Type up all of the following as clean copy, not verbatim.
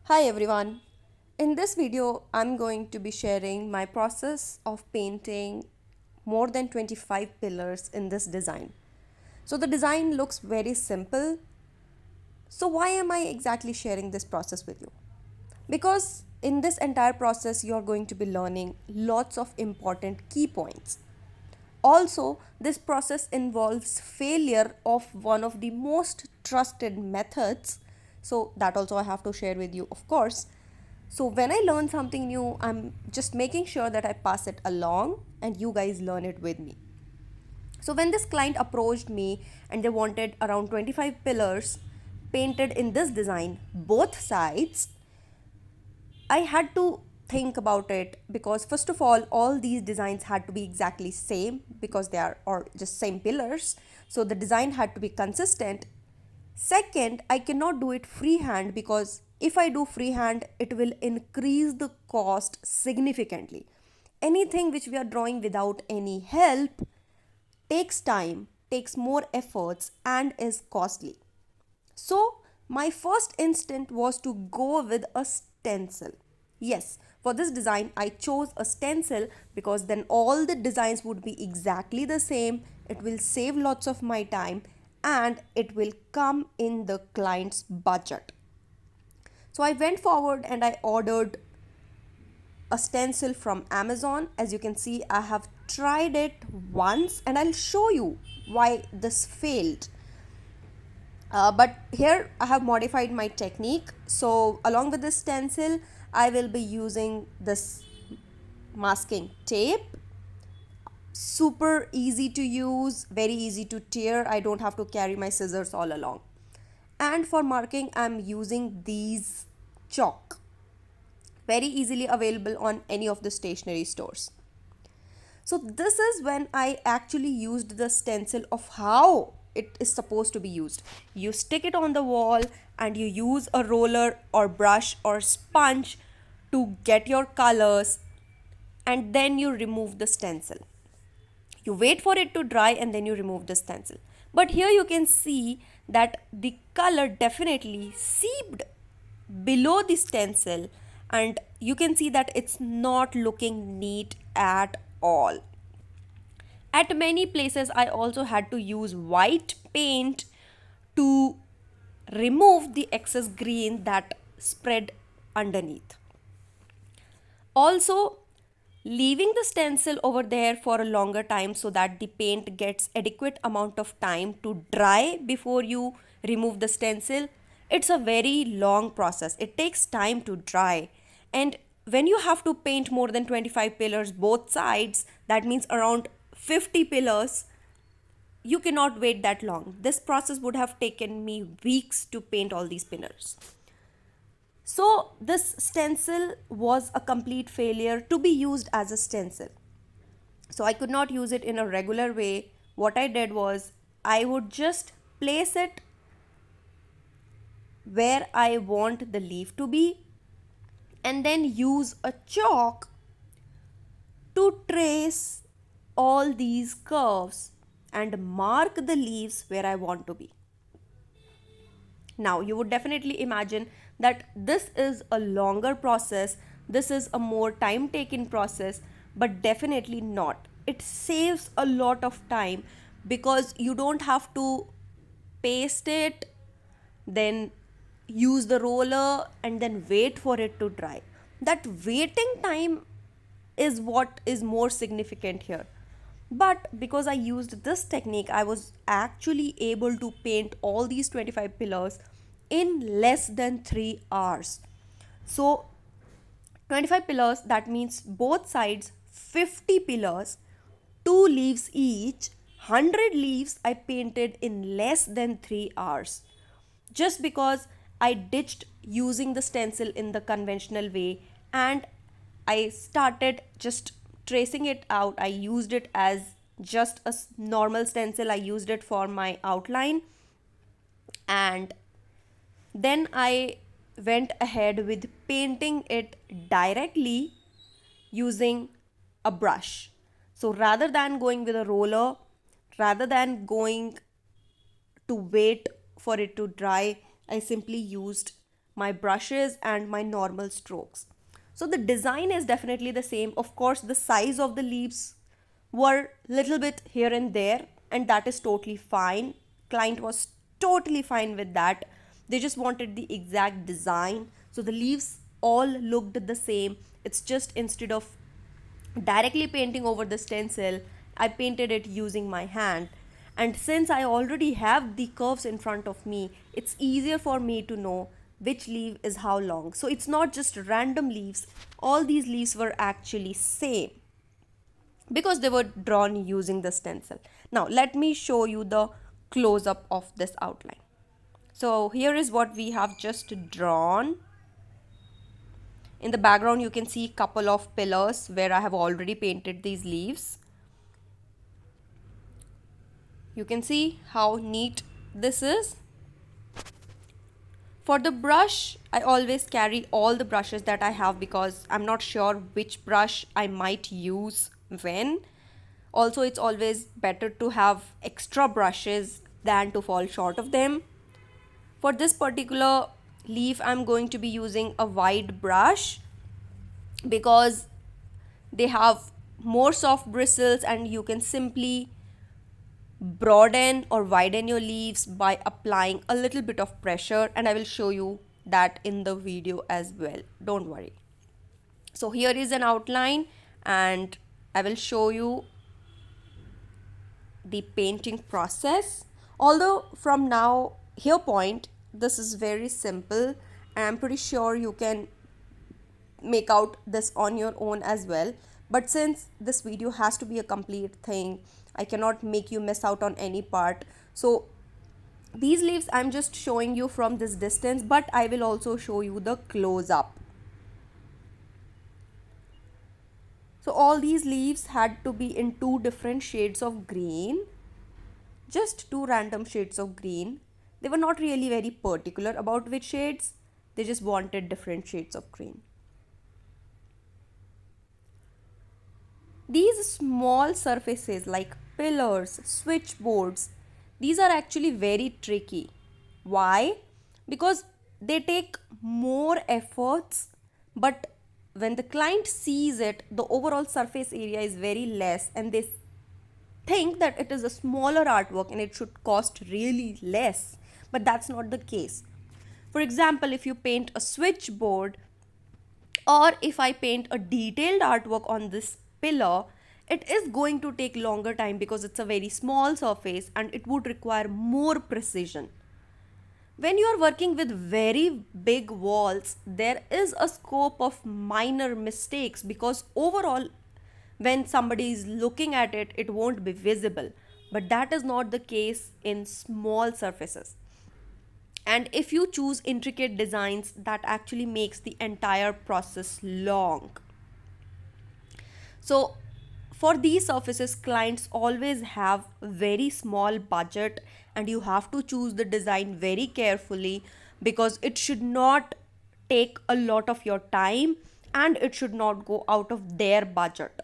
Hi everyone. In this video, I'm going to be sharing my process of painting more than 25 pillars in this design. So the design looks very simple. So why am I exactly sharing this process with you? Because in this entire process, you're going to be learning lots of important key points. Also, this process involves failure of one of the most trusted methods. So, that also I have to share with you, of course. So, when I learn something new, I'm just making sure that I pass it along and you guys learn it with me. So, when this client approached me and they wanted around 25 pillars painted in this design, both sides, I had to think about it because first of all these designs had to be exactly same because they are or just same pillars. So the design had to be consistent. Second, I cannot do it freehand because if I do freehand, it will increase the cost significantly. Anything which we are drawing without any help takes time, takes more efforts, and is costly. So, my first instinct was to go with a stencil. Yes, for this design, I chose a stencil because then all the designs would be exactly the same. It will save lots of my time and it will come in the client's budget. So, I went forward and I ordered a stencil from Amazon. As you can see, I have tried it once and I'll show you why this failed. But here I have modified my technique. So along with this stencil, I will be using this masking tape. Super easy to use, very easy to tear. I don't have to carry my scissors all along. And for marking, I'm using these chalk. Very easily available on any of the stationery stores. So this is when I actually used the stencil of how it is supposed to be used. You stick it on the wall and you use a roller or brush or sponge to get your colors and then you remove the stencil. You wait for it to dry and then you remove the stencil. But here you can see that the color definitely seeped below the stencil and you can see that it's not looking neat at all. At many places, I also had to use white paint to remove the excess green that spread underneath. Also, leaving the stencil over there for a longer time so that the paint gets adequate amount of time to dry before you remove the stencil. It's a very long process. It takes time to dry. And when you have to paint more than 25 pillars both sides, that means around 50 pillars, you cannot wait that long. This process would have taken me weeks to paint all these pillars. So, this stencil was a complete failure to be used as a stencil. So, I could not use it in a regular way. What I did was, I would just place it where I want the leaf to be and then use a chalk to trace all these curves and mark the leaves where I want to be. Now, you would definitely imagine that this is a longer process, this is a more time taking process, but definitely not. It saves a lot of time because you don't have to paste it, then use the roller, and then wait for it to dry. That waiting time is what is more significant here. But because I used this technique, I was actually able to paint all these 25 pillars in less than 3 hours. So, 25 pillars, that means both sides 50 pillars, 2 leaves each, 100 leaves I painted in less than 3 hours. Just because I ditched using the stencil in the conventional way and I started just tracing it out. I used it as just a normal stencil, I used it for my outline, and then I went ahead with painting it directly using a brush. So rather than going with a roller, rather than going to wait for it to dry, I simply used my brushes and my normal strokes. So the design is definitely the same. Of course, the size of the leaves were little bit here and there, and that is totally fine. Client was totally fine with that. They just wanted the exact design. So the leaves all looked the same. It's just instead of directly painting over the stencil, I painted it using my hand. And since I already have the curves in front of me, it's easier for me to know which leaf is how long. So it's not just random leaves, all these leaves were actually same because they were drawn using the stencil. Now let me show you the close up of this outline. So here is what we have just drawn. In the background you can see couple of pillars where I have already painted these leaves. You can see how neat this is. For the brush, I always carry all the brushes that I have because I'm not sure which brush I might use when. Also, it's always better to have extra brushes than to fall short of them. For this particular leaf, I'm going to be using a wide brush because they have more soft bristles and you can simply broaden or widen your leaves by applying a little bit of pressure, and I will show you that in the video as well, don't worry. So here is an outline and I will show you the painting process. Although from now here point this is very simple and I'm pretty sure you can make out this on your own as well, but since this video has to be a complete thing, I cannot make you miss out on any part. So these leaves I'm just showing you from this distance, but I will also show you the close up. So all these leaves had to be in two different shades of green, just two random shades of green. They were not really very particular about which shades, they just wanted different shades of green. These small surfaces like pillars, switchboards, these are actually very tricky. Why? Because they take more efforts, but when the client sees it, the overall surface area is very less and they think that it is a smaller artwork and it should cost really less. But that's not the case. For example, if you paint a switchboard, or if I paint a detailed artwork on this pillar, it is going to take longer time because it's a very small surface and it would require more precision. When you are working with very big walls, there is a scope of minor mistakes because overall, when somebody is looking at it, it won't be visible. But that is not the case in small surfaces. And if you choose intricate designs, that actually makes the entire process long. So for these surfaces, clients always have very small budget and you have to choose the design very carefully because it should not take a lot of your time and it should not go out of their budget.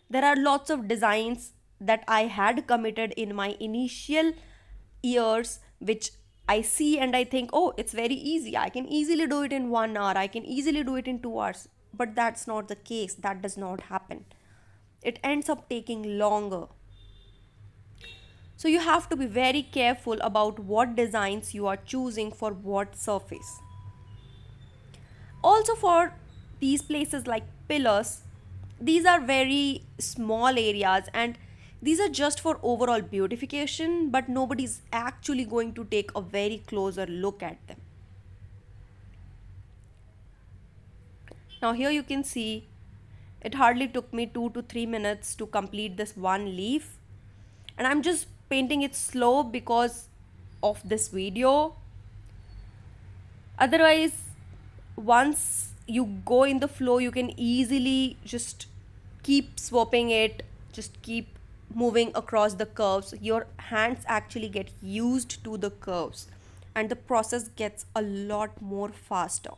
There are lots of designs that I had committed in my initial years, which I see and I think, oh, it's very easy. I can easily do it in 1 hour. I can easily do it in 2 hours. But that's not the case. That does not happen. It ends up taking longer. So you have to be very careful about what designs you are choosing for what surface. Also, for these places like pillars, these are very small areas and these are just for overall beautification, but nobody's actually going to take a very closer look at them. Now here you can see it hardly took me 2 to 3 minutes to complete this one leaf, and I'm just painting it slow because of this video. Otherwise, once you go in the flow, you can easily just keep swapping it, just keep moving across the curves. Your hands actually get used to the curves and the process gets a lot more faster.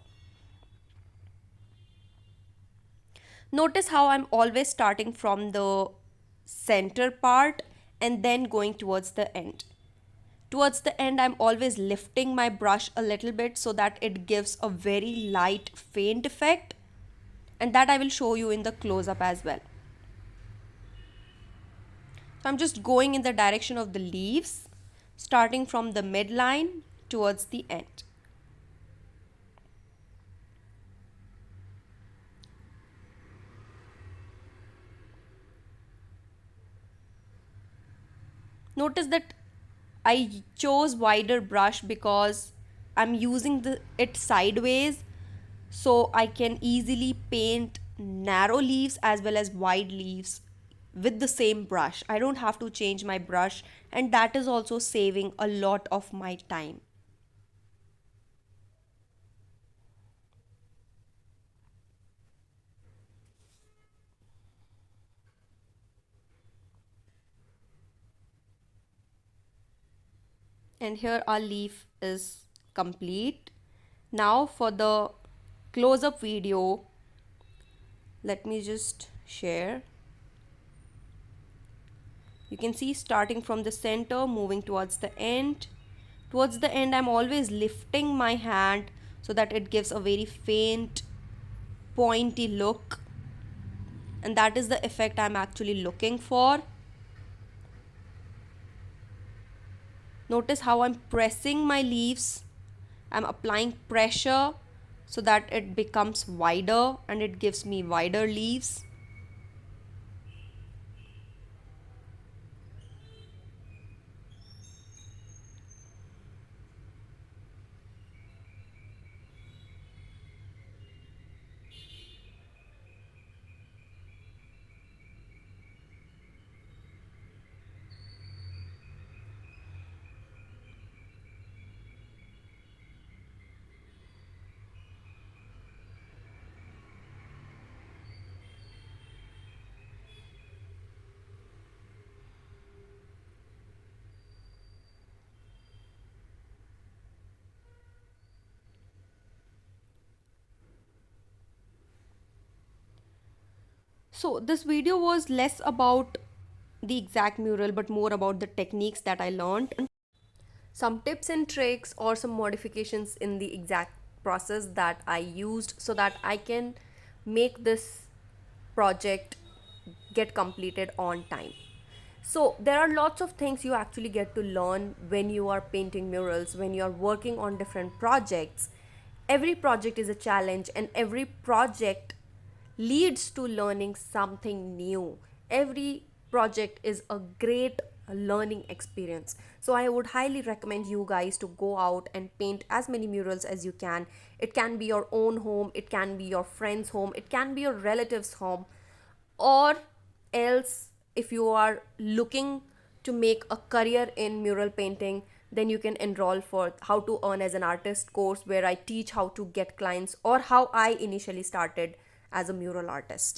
Notice how I'm always starting from the center part and then going towards the end. Towards the end, I'm always lifting my brush a little bit so that it gives a very light, faint effect, and that I will show you in the close up as well. So I'm just going in the direction of the leaves, starting from the midline towards the end. Notice that I chose wider brush because I'm using it sideways, so I can easily paint narrow leaves as well as wide leaves with the same brush. I don't have to change my brush, and that is also saving a lot of my time. And here our leaf is complete. Now for the close up video, let me just share. You can see starting from the center, moving towards the end. Towards the end, I'm always lifting my hand so that it gives a very faint, pointy look. And that is the effect I'm actually looking for. Notice how I'm pressing my leaves. I'm applying pressure so that it becomes wider and it gives me wider leaves. So this video was less about the exact mural but more about the techniques that I learned, some tips and tricks or some modifications in the exact process that I used so that I can make this project get completed on time. So there are lots of things you actually get to learn when you are painting murals, when you are working on different projects. Every project is a challenge and every project leads to learning something new. Every project is a great learning experience. So I would highly recommend you guys to go out and paint as many murals as you can. It can be your own home, it can be your friend's home, it can be your relative's home, or else if you are looking to make a career in mural painting, then you can enroll for how to earn as an artist course where I teach how to get clients or how I initially started as a mural artist.